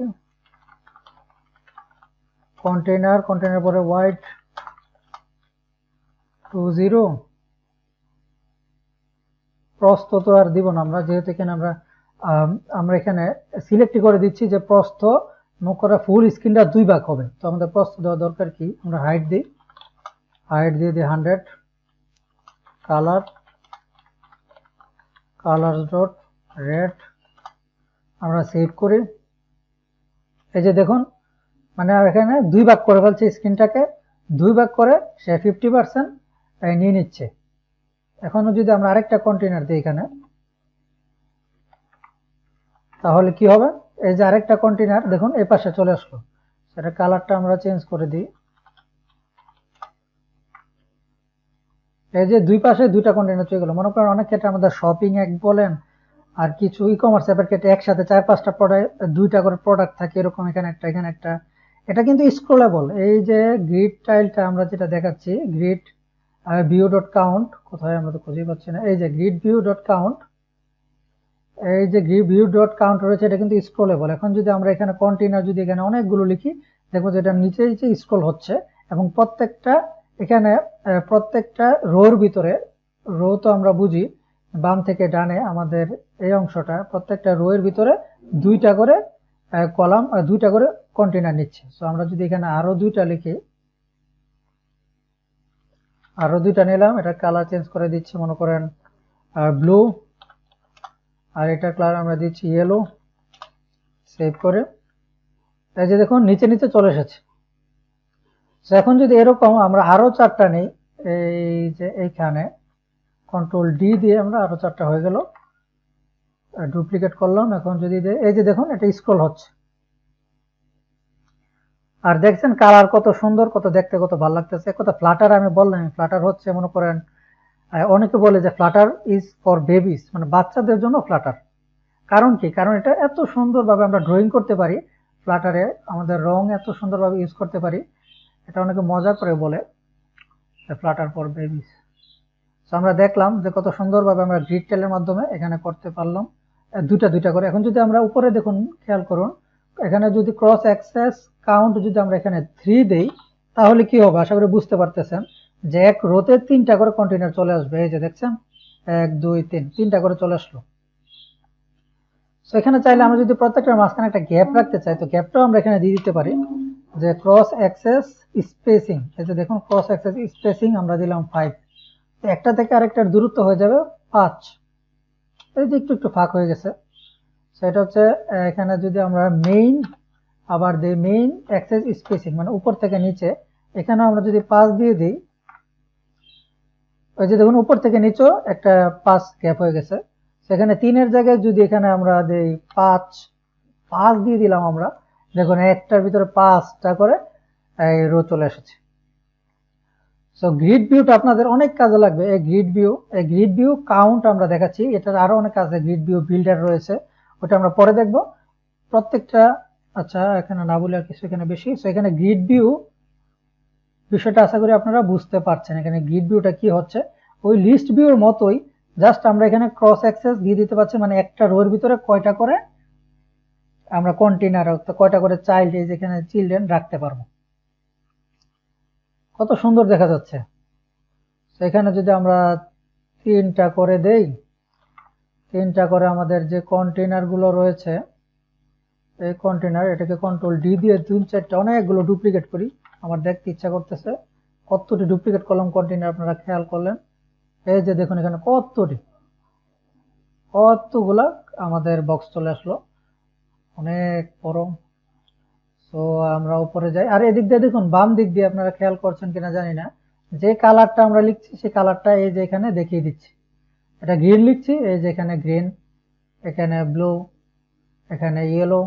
কন্টেইনার পরে হোয়াইট 20, প্রস্থ তো আর দিব না আমরা, যেহেতু এখানে আমরা এখানে সিলেক্ট করে দিচ্ছি যে প্রস্থ মুখ করা ফুল স্ক্রিনটা 2 ভাগ হবে, তো আমাদের প্রস্থ দেওয়া দরকার কি, আমরা হাইট দিই, হাইট দিয়ে দিই 100, কালার ডট রেড, আমরা সেভ করি। এই যে দেখুন, মানে এখানে 2 ভাগ করে ফেলছে, স্ক্রিনটাকে 2 ভাগ করে সে 50% নিয়ে নিচ্ছে। এখনো যদি আমরা আরেকটা কন্টেইনার দিই এখানে, তাহলে কি হবে, এই যে আরেকটা কন্টেইনার দেখুন এই পাশে চলে আসলো, সেটা কালারটা আমরা চেঞ্জ করে দিই। এই যে দুই পাশে দুইটা কন্টেইনার চলে গেল। মনে করেন অনেক ক্ষেত্রে আমাদের শপিং অ্যাপ বলেন আর কিছু ই কমার্স অ্যাপের ক্ষেত্রে একসাথে 4-5টা প্রোডাক্ট, 2টা করে প্রোডাক্ট থাকে, এরকম এখানে একটা এখানে একটা, এটা কিন্তু স্ক্রলেবল। এই যে গ্রিড টাইলটা আমরা যেটা দেখাচ্ছি, গ্রিড ভিউ ডট কাউন্ট, কোথায় আমরা তো খুঁজেই পাচ্ছি না, এই যে গ্রিড ভিউ ডট কাউন্ট, এই যে গ্রিড ভিউ ডট কাউন্ট রয়েছে, এটা কিন্তু স্ক্রলেবল। এখন যদি আমরা এখানে কন্টেইনার যদি এখানে অনেকগুলো লিখি, দেখবো যে এটা নিচে নিচে স্ক্রল হচ্ছে, এবং প্রত্যেকটা এখানে প্রত্যেকটা রোর ভিতরে, রো তো আমরা বুঝি বাম থেকে ডানে আমাদের এই অংশটা, প্রত্যেকটা রো এর ভিতরে 2টা করে কলাম, 2টা করে কন্টেইনার নিচ্ছে। সো আমরা যদি এখানে আরো 2টা লিখি, আরো 2টা নিলাম, এটা কালার চেঞ্জ করে দিচ্ছি, মনে করেন ব্লু, আর এটা কালার আমরা দিচ্ছি ইয়েলো, সেভ করে। এই যে দেখুন নিচে নিচে চলে এসেছে। এখন যদি এরকম আমরা আরো 4টা নেই, এই যে এইখানে কন্ট্রোল ডি দিয়ে আমরা আরো 4টা হয়ে গেল, ডুপ্লিকেট করলাম। এখন যদি এই যে দেখুন এটা স্ক্রল হচ্ছে, আর দেখছেন কালার কত সুন্দর, কত দেখতে কত ভালো লাগতেছে। কত ফ্লাটার আমি বললাম, ফ্লাটার হচ্ছে মনে করেন অনেকে বলে যে ফ্লাটার ইজ ফর বেবিস, মানে বাচ্চাদের জন্য ফ্লাটার। কারণ কি? কারণ এটা এত সুন্দরভাবে আমরা ড্রয়িং করতে পারি, ফ্লাটারে আমাদের রং এত সুন্দরভাবে ইউজ করতে পারি। এটা অনেকে মজা করে বলে ফ্লাটার ফর বেবিস। তো আমরা দেখলাম যে কত সুন্দরভাবে আমরা গ্রিড টেলের মাধ্যমে এখানে করতে পারলাম, দুইটা দুইটা করে। এখন যদি আমরা উপরে দেখুন, খেয়াল করুন, এখানে যদি ক্রস অ্যাক্সেস কাউন্ট যদি আমরা এখানে 3 দেই, তাহলে কি হবে আশা করি বুঝতে পারতেছেন যে এক রোতে 3টা করে কন্টেইনার চলে আসবে। এই যে দেখছেন 1 2 3, 3টা করে চলে আসলো। তো এখানে চাইলে আমরা যদি প্রত্যেকটার মাঝখানে একটা গ্যাপ রাখতে চাই, তো গ্যাপটাও আমরা এখানে দিয়ে দিতে পারি যে ক্রস অ্যাক্সেস স্পেসিং। এই যে দেখুন ক্রস অ্যাক্সেস স্পেসিং আমরা দিলাম 5, একটা থেকে আরেকটার দূরত্ব হয়ে যাবে 5। এই যে একটু একটু ফাঁক হয়ে গেছে, সেটা হচ্ছে এখানে যদি আমরা মেইন আবার দিই মেইন অ্যাক্সেস স্পেসিং, মানে উপর থেকে নিচে, এখানে আমরা যদি 5 দিয়ে দিই, ওই যে দেখুন উপর থেকে নিচেও একটা 5 গ্যাপ হয়ে গেছে। সেখানে 3-এর জায়গায় যদি এখানে আমরা দিই 5 5 দিয়ে দিলাম আমরা, দেখুন একটার ভিতরে 5টা করে এই রো চলে এসেছে। সো গ্রিড ভিউটা আপনাদের অনেক কাজে লাগবে। এই গ্রিড ভিউ কাউন্ট আমরা দেখাচ্ছি, এটার আরো অনেক কাজ, গ্রিড ভিউ বিল্ডার রয়েছে, ওটা আমরা পরে দেখব প্রত্যেকটা। আচ্ছা এখানে না বলে আর কিছু এখানে বেশি। সো এখানে গ্রিড ভিউ বিষয়টা আশা করি আপনারা বুঝতে পারছেন। এখানে গ্রিড ভিউটা কি হচ্ছে, ওই লিস্ট ভিউর মতোই, জাস্ট আমরা এখানে ক্রস অ্যাক্সেস দিয়ে দিতে পারছি, মানে একটা রোর ভিতরে কয়টা করে আমরা কন্টেইনার, কয়টা করে চাইল্ড, এই যেখানে চিলড্রেন রাখতে পারবো। কত সুন্দর দেখা যাচ্ছে। সেখানে যদি আমরা 3টা করে দেই, 3টা করে আমাদের যে কন্টেইনার গুলো রয়েছে, এই কন্টেইনার, এটাকে কন্ট্রোল ডি দিয়ে 3-4টা অনেকগুলো ডুপ্লিকেট করি। আমার দেখতে ইচ্ছা করতেছে কতটি ডুপ্লিকেট করলাম কন্টেইনার, আপনারা খেয়াল করলেন। এই যে দেখুন এখানে কতগুলা আমাদের বক্স চলে আসলো, অনেক বড়। তো আমরা উপরে যাই, আর এদিক দিয়ে দেখুন বাম দিক দিয়ে, আপনারা খেয়াল করছেন কিনা জানি না, যে কালারটা আমরা লিখছি সেই কালারটা এই যে এখানে দেখিয়ে দিচ্ছি। এটা গ্রিন লিখছি, এই যে এখানে গ্রিন, এখানে ব্লু, এখানে ইয়েলো,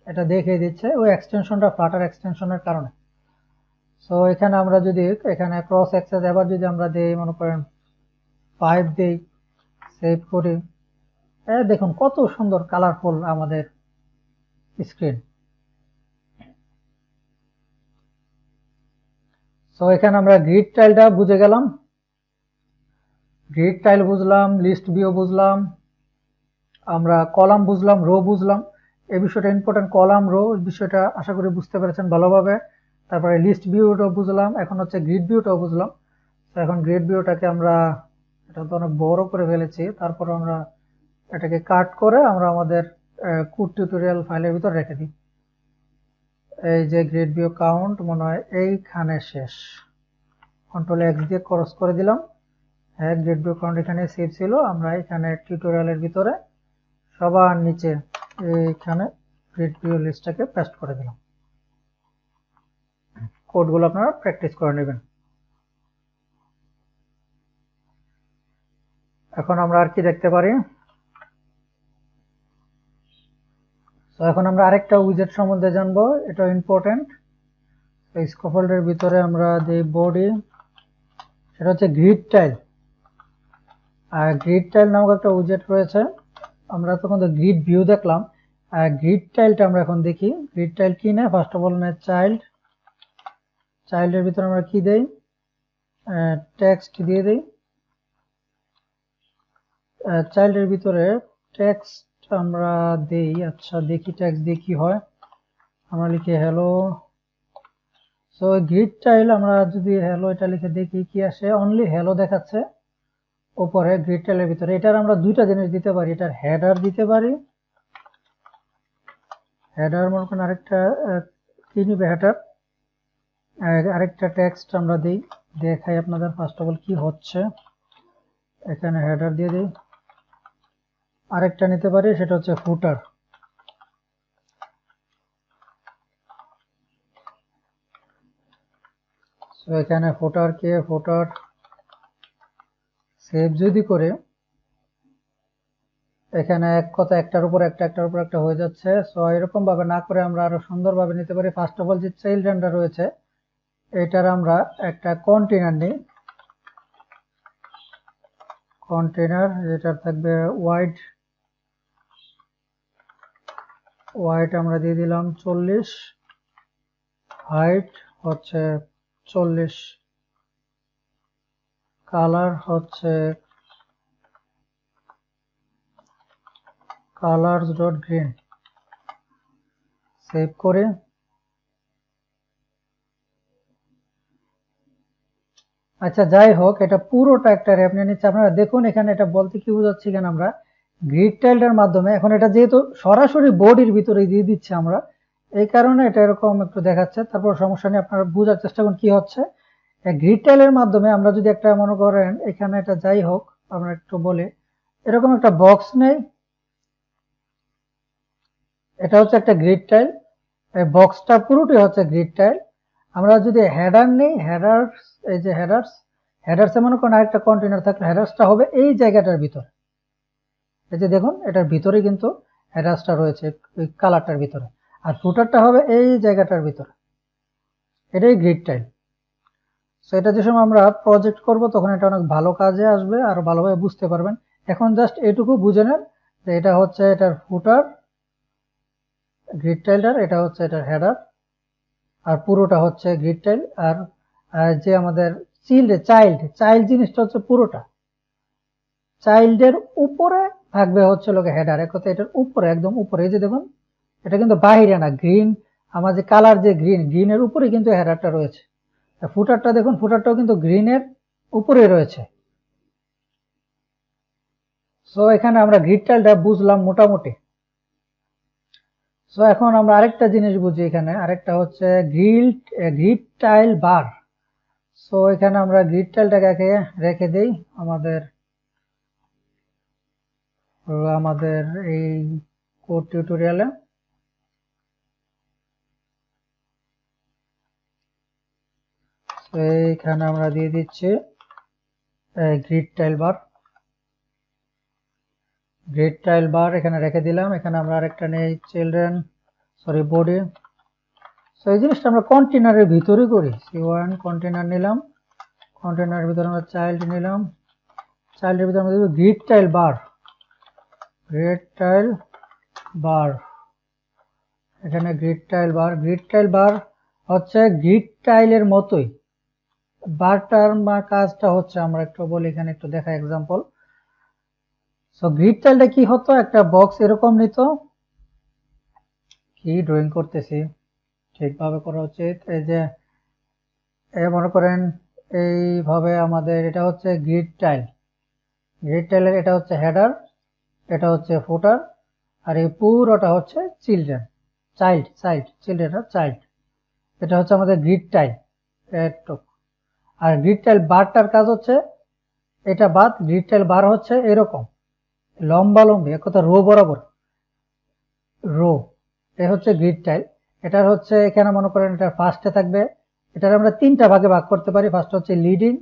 এটা দেখিয়ে দিচ্ছে ওই এক্সটেনশনটা ফ্লাটার এক্সটেনশনের কারণে। সো এখানে আমরা যদি এখানে ক্রস অ্যাক্সেস এবার যদি আমরা দেই, মনে করেন 5 দেই, সেভ করি, দেখুন কত সুন্দর কালারফুল আমাদের স্ক্রিন। সো এখানে আমরা গ্রিড টাইলটা বুঝে গেলাম, গ্রিড টাইল বুঝলাম, লিস্ট ভিউ বুঝলাম, আমরা কলাম বুঝলাম, রো বুঝলাম। এই বিষয়টা ইম্পর্টেন্ট, কলাম রো বিষয়টা আশা করি বুঝতে পেরেছেন ভালোভাবে। তারপরে লিস্ট ভিউটাও বুঝলাম, এখন হচ্ছে গ্রিড ভিউটাও বুঝলাম। তো এখন গ্রিড ভিউটাকে আমরা, এটা তো অনেক বড় করে ফেলেছি, তারপর আমরা এটাকে কাট করে আমরা আমাদের কোড টিউটোরিয়াল ফাইলের ভিতর রেখে দিই। এই যে গ্রিড ভিউ কাউন্ট মনে হয় এইখানে শেষ, কন্ট্রোল এক্স দিয়ে ক্রস করে দিলাম। হ্যাঁ, গ্রিড ভিউ কাউন্ট এখানে সেভ ছিল, আমরা এখানে টিউটোরিয়ালের ভিতরে সবার নিচে এইখানে গ্রিড ভিউ লিস্টটাকে পেস্ট করে দিলাম। কোডগুলো আপনারা প্র্যাকটিস করে নেবেন। এখন আমরা আর কি দেখতে পারি, তো এখন আমরা আরেকটা উইজেট সম্বন্ধে জানবো, এটা ইম্পর্টেন্ট। স্কোফোল্ডের ভিতরে আমরা দিই বডি, সেটা হচ্ছে গ্রিড টাইল। আর গ্রিড টাইল নামক একটা উইজেট রয়েছে। আমরা তখন তো গ্রিড ভিউ দেখলাম, আর গ্রিড টাইলটা আমরা এখন দেখি। গ্রিড টাইল কি নেয়, ফার্স্ট অফ অল নেয় চাইল্ড। চাইল্ডের ভিতরে আমরা কি দেই, টেক্সট দিয়ে দিই। চাইল্ডের ভিতরে টেক্সট আমরা দেই, আচ্ছা দেখি টেক্সট দিয়ে কি হয়। আমরা লিখি হ্যালো। সো গ্রিড টাইল আমরা যদি হ্যালো এটা লিখে দেখি কি আসে, অনলি হ্যালো দেখাচ্ছে উপরে গ্রিড টাইলের ভিতরে। এটার আমরা দুইটা জিনিস দিতে পারি, এটার হেডার দিতে পারি, হেডার মনে করেন আরেকটা কি নিবে হেডার, আরেকটা টেক্সট আমরা দিই, দেখাই আপনাদের ফার্স্ট অফ অল কি হচ্ছে। এখানে হেডার দিয়ে দিই, আরেকটা নিতে পারি, সেটা হচ্ছে ফুটার। তো এখানে ফুটার কে, ফুটার সেভ যদি করে, এখানে এক কথা একটার উপর একটা হয়ে যাচ্ছে। সো এরকম ভাবে না করে আমরা আরো সুন্দরভাবে নিতে পারি। ফার্স্ট অফ অল যে চিলড্রেনটা রয়েছে এটার আমরা একটা কন্টেনার নিই, কন্টেনার যেটা থাকবে ওয়াইড আমরা দিয়ে দিলাম 40, হাইট হচ্ছে 40, কালার হচ্ছে colors.green, সেভ করে আচ্ছা যাই হোক এটা পুরোটা একটা র্যাপ নিয়ে নিচ্ছে। আপনারা দেখুন এখানে এটা বলতে কি বোঝাচ্ছি, এখানে আমরা গ্রিড টাইলটার মাধ্যমে এখন এটা যেহেতু সরাসরি বডির ভিতরে দিয়ে দিচ্ছি আমরা, এই কারণে এটা এরকম একটু দেখাচ্ছে। তারপর সমস্যা নেই, আপনারা বোঝার চেষ্টা করুন কি হচ্ছে। গ্রিড টাইলের মাধ্যমে আমরা যদি একটা মনে করেন এখানে এটা যাই হোক আমরা একটু বলি, এরকম একটা বক্স নেই, এটা হচ্ছে একটা গ্রিড টাইল, এই বক্সটা পুরোটি হচ্ছে গ্রিড টাইল। আমরা যদি হেডার নেই, হেডার্স, এই যে হেডার্সে মনে করেন আরেকটা কন্টেনার থাকলে হেডার্সটা হবে এই জায়গাটার ভিতরে। এই যে দেখুন এটার ভিতরে কিন্তু হেডার্সটা রয়েছে এই কালারটার ভিতরে, আর ফুটারটা হবে এই জায়গাটার ভিতরে। এটাই গ্রিড টাইল। সো এটা যে সময় আমরা প্রজেক্ট করব তখন এটা অনেক ভালো কাজে আসবে, আর ভালোভাবে বুঝতে পারবেন। এখন জাস্ট এটুকু বুঝে নেন যে এটা হচ্ছে এটার ফুটার গ্রিড টাইলটার, এটা হচ্ছে এটার হেডার, আর পুরোটা হচ্ছে গ্রিড টাইল। আর যে আমাদের চাইল্ড জিনিসটা হচ্ছে পুরোটা চাইল্ডের উপরে থাকবে হচ্ছে লোকে হেডার, এক কথা এটার উপরে একদম উপরে। এই যে দেখুন এটা কিন্তু বাহিরে না, গ্রিন আমার যে কালার যে গ্রিনের উপরে কিন্তু হেডারটা রয়েছে। ফুটারটা দেখুন, ফুটারটাও কিন্তু গ্রিনের উপরে রয়েছে। সো এখানে আমরা গ্রিড টাইলটা বুঝলাম মোটামুটি। সো এখন আমরা আরেকটা জিনিস বুঝি, এখানে আরেকটা হচ্ছে গ্রিড টাইল বার। সো এখানে আমরা গ্রিড টাইলটাকে রেখে দেই আমাদের এই কোড টিউটোরিয়ালে। এইখানে আমরা দিয়ে দিচ্ছি গ্রিড টাইল বার এখানে রেখে দিলাম। এখানে আমরা আরেকটা নেই বডি। সো এই জিনিসটা আমরা কন্টেনারের ভিতরে করি। C1 কন্টেনার নিলাম, কন্টেনারের ভিতরে আমরা চাইল্ড নিলাম, চাইল্ডের ভিতরে আমরা দেব গ্রিড টাইল বার। এখানে গ্রিড টাইল বার হচ্ছে গ্রিড টাইলের মতোই, বারটার কাজটা হচ্ছে আমরা একটু বলি, এখানে একটু দেখা এক্সাম্পল। সো গ্রিড টাইলটা কি হতো, একটা বক্স এরকম নিত, কি ড্রয়িং করতেছি ঠিকভাবে করা উচিত। এই যে মনে করেন এইভাবে আমাদের এটা হচ্ছে গ্রিড টাইলের এটা হচ্ছে হেডার, এটা হচ্ছে ফুটার, আর এই পুরোটা হচ্ছে চাইল্ড। এটা হচ্ছে আমাদের গ্রিড টাইল। আর গ্রিড টাইল বারটার কাজ হচ্ছে এটা বাদ, গ্রিড টাইল বার হচ্ছে এরকম লম্বালম্বি, এক কথা রো বরাবর রো। এ হচ্ছে গ্রিড টাইল। এটার হচ্ছে এখানে মনে করেন এটা ফার্স্টে থাকবে, এটার আমরা তিনটা ভাগে ভাগ করতে পারি। ফার্স্ট হচ্ছে লিডিং,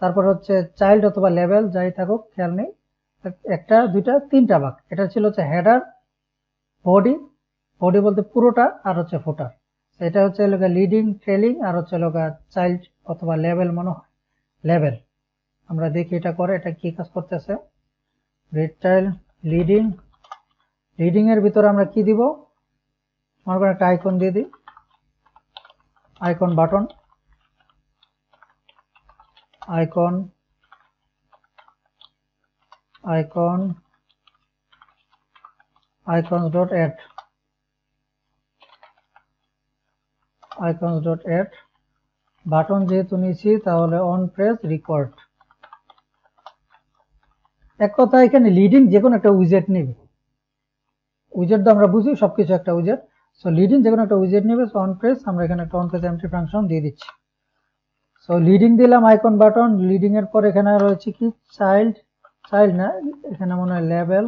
তারপর হচ্ছে চাইল্ড অথবা লেভেল যাই থাকুক খেয়াল নেই, একটা দুইটা তিনটা ভাগ। এটা ছিল হচ্ছে হেডার, বডি বলতে পুরোটা, আর হচ্ছে ফুটার। এটা হচ্ছে লিডিং, ট্রেলিং, আর হচ্ছে চাইল্ড অথবা লেভেল। মনে হয় লেভেল। আমরা দেখি এটা করে, এটা কি কাজ করতেছে। গ্রিড টাইল লিডিং এর ভিতরে আমরা কি দিব, মনে করেন একটা আইকন দিয়ে দিই, আইকন বাটন, icons.add বাটন যেহেতু নিয়েছি তাহলে অন প্রেস রিকর্ড। এক কথা এখানে লিডিং যে কোনো একটা উইজেট নেবে, উইজেট তো আমরা বুঝি সবকিছু একটা উইজেট। সো লিডিং যে কোনো একটা উইজেট নেবে। সো অন প্রেস, আমরা এখানে একটা অন প্রেস এমটি ফাংশন দিয়ে দিচ্ছি। সো লিডিং দিলাম, আইকন বাটন, লিডিং এর পর এখানে রয়েছে কি চাইল্ড না, এখানে মনে হয় লেভেল।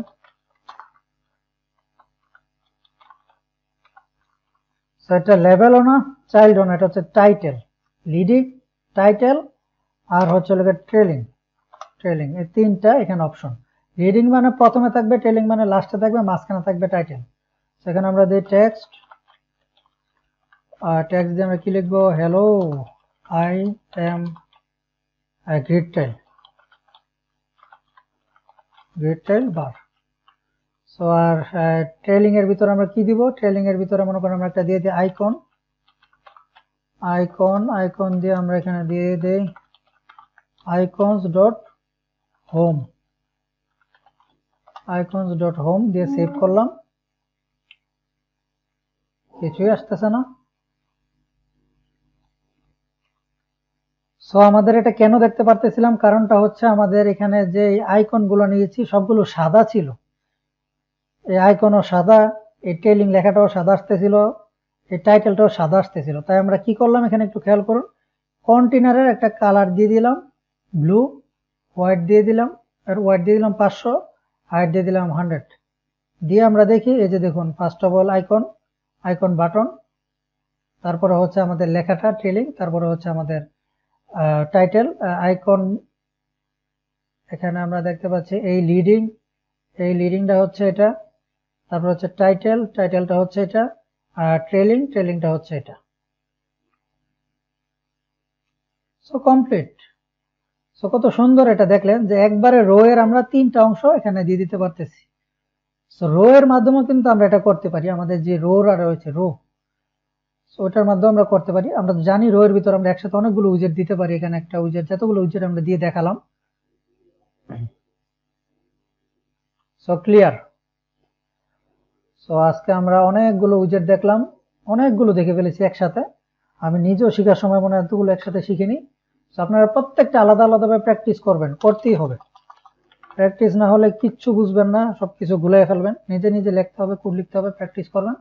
সো এটা লেভেলও না, চাইল্ডও না, এটা হচ্ছে টাইটেল। লিডিং, টাইটেল, আর হচ্ছে ট্রেলিং, এই তিনটা এখানে অপশন। লিডিং মানে প্রথমে থাকবে, টেলিং মানে লাস্টে থাকবে, মাঝখানে থাকবে টাইটেল। সেখানে আমরা দিই টেক্সট, আর টেক্সট দিয়ে আমরা কি লিখবো, hello I am grid tile bar. So আর ট্রেলিং এর ভিতরে আমরা কি দিব, ট্রেলিং এর ভিতরে মনে করেন আমরা একটা দিয়ে দিই আইকন, আইকন দিয়ে আমরা এখানে দিয়ে দেই icons ডট হোম দিয়ে সেভ করলাম। কিছুই আসতেছে না। সো আমাদের এটা কেন দেখতে পারতেছিলাম, কারণটা হচ্ছে আমাদের এখানে যে আইকন গুলো নিয়েছি সবগুলো সাদা ছিল, এই আইকনও সাদা, এই টেলিং লেখাটাও সাদা আসতেছিল, এই টাইটেলটাও সাদা আসতেছিল। তাই আমরা কি করলাম, এখানে একটু খেয়াল করুন, কন্টেনারের একটা কালার দিয়ে দিলাম ব্লু, হোয়াইট দিয়ে দিলাম, আর হোয়াইট দিয়ে দিলাম 500, হাইট দিয়ে দিলাম 100 দিয়ে আমরা দেখি, এই যে দেখুন first of all icon button, তারপরে হচ্ছে আমাদের লেখাটা ট্রেলিং, তারপরে হচ্ছে আমাদের টাইটেল আইকন। এখানে আমরা দেখতে পাচ্ছি এই লিডিংটা হচ্ছে এটা, তারপর হচ্ছে টাইটেলটা হচ্ছে এটা, আর ট্রেলিংটা হচ্ছে এটা। So complete. সো কত সুন্দর এটা দেখলেন যে একবারে রো এর আমরা 3টা অংশ এখানে দিয়ে দিতে পারতেছি। সো রো এর মাধ্যমে কিন্তু আমরা এটা করতে পারি, আমাদের যে রোরা রয়েছে রো, সো ওটার মাধ্যমে আমরা করতে পারি। আমরা জানি রো এর ভিতর আমরা একসাথে অনেকগুলো উইজেট দিতে পারি, এখানে একটা উইজেট, যতগুলো উইজেট আমরা দিয়ে দেখালাম। So clear. সো আজকে আমরা অনেকগুলো উইজেট দেখলাম, অনেকগুলো দেখে ফেলেছি একসাথে। আমি নিজেও শেখার সময় মনে হয় এতগুলো একসাথে শিখিনি। সো আপনারা প্রত্যেকটা আলাদা আলাদাভাবে প্র্যাকটিস করবেন, করতেই হবে। প্র্যাকটিস না হলে কিচ্ছু বুঝবেন না, সবকিছু গুলিয়ে ফেলবেন। নিজে নিজে লিখতে হবে, কোড লিখতে হবে, প্র্যাকটিস করবেন,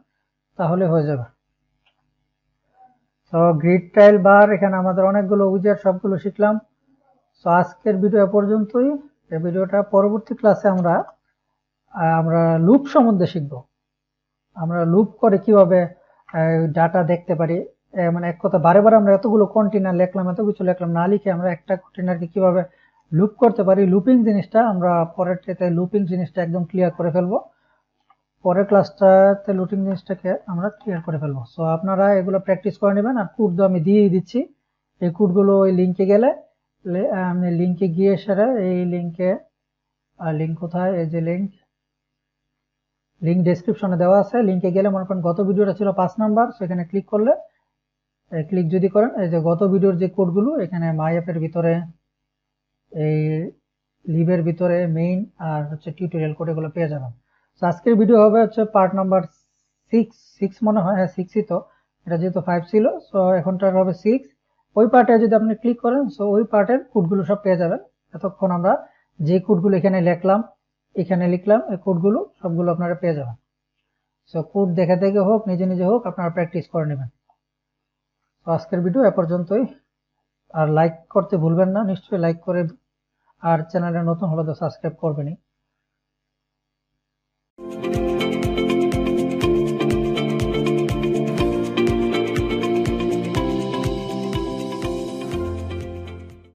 তাহলে হয়ে যাবে। তো গ্রিড টাইল বার, এখানে আমাদের অনেকগুলো উইজেট, সবগুলো শিখলাম। সো আজকের ভিডিও পর্যন্তই। এই ভিডিওটা পরবর্তী ক্লাসে আমরা লুপ সম্বন্ধে শিখব। আমরা লুপ করে কিভাবে ডাটা দেখতে পারি, মানে এক কথা বারে বারে আমরা এতগুলো কন্টেনার লিখলাম, এত কিছু লিখলাম, না লিখে আমরা একটা কন্টেনারকে কিভাবে লুপ করতে পারি, লুপিং জিনিসটা আমরা পরেরটাতে লুপিং জিনিসটা একদম ক্লিয়ার করে ফেলবো। পরের ক্লাসটাতে লুপিং জিনিসটাকে আমরা ক্লিয়ার করে ফেলবো। সো আপনারা এগুলো প্র্যাকটিস করে নেবেন, আর কোড তো আমি দিয়েই দিচ্ছি। এই কোডগুলো ওই লিঙ্কে গেলে, আমি লিঙ্কে গিয়ে সেটা এই লিঙ্কে, লিঙ্ক কোথায়, এই যে লিঙ্ক ডেসক্রিপশনে দেওয়া আছে, লিঙ্কে গেলে মনে করেন গত ভিডিওটা ছিল 5 নাম্বার, সেখানে ক্লিক করলে, ক্লিক যদি করেন, এই যে গত ভিডিওর যে কোডগুলো এখানে মাইএফ এর ভিতরে, এই লিভের ভিতরে মেইন আর হচ্ছে টিউটোরিয়াল কোড এগুলো পেয়ে যাবেন। তো আজকের ভিডিও হবে হচ্ছে পার্ট নাম্বার 6 মনে হয়, হ্যাঁ 6ই তো, এটা যেহেতু 5 ছিল, সো এখনটার হবে 6। ওই পার্টে যদি আপনি ক্লিক করেন, সো ওই পার্টের কোডগুলো সব পেয়ে যাবেন। এতক্ষণ আমরা যে কোডগুলো এখানে লিখলাম, এখানে লিখলাম, এই কোডগুলো সবগুলো আপনারা পেয়ে যাবেন। সো কোড দেখে দেখে হোক, নিজে নিজে হোক, আপনারা প্র্যাকটিস করে নেবেন। তো আজকের ভিডিও এ পর্যন্তই। আর লাইক করতে ভুলবেন না, নিশ্চয়ই লাইক করে, আর চ্যানেলে নতুন হলে তো সাবস্ক্রাইব করবেনই।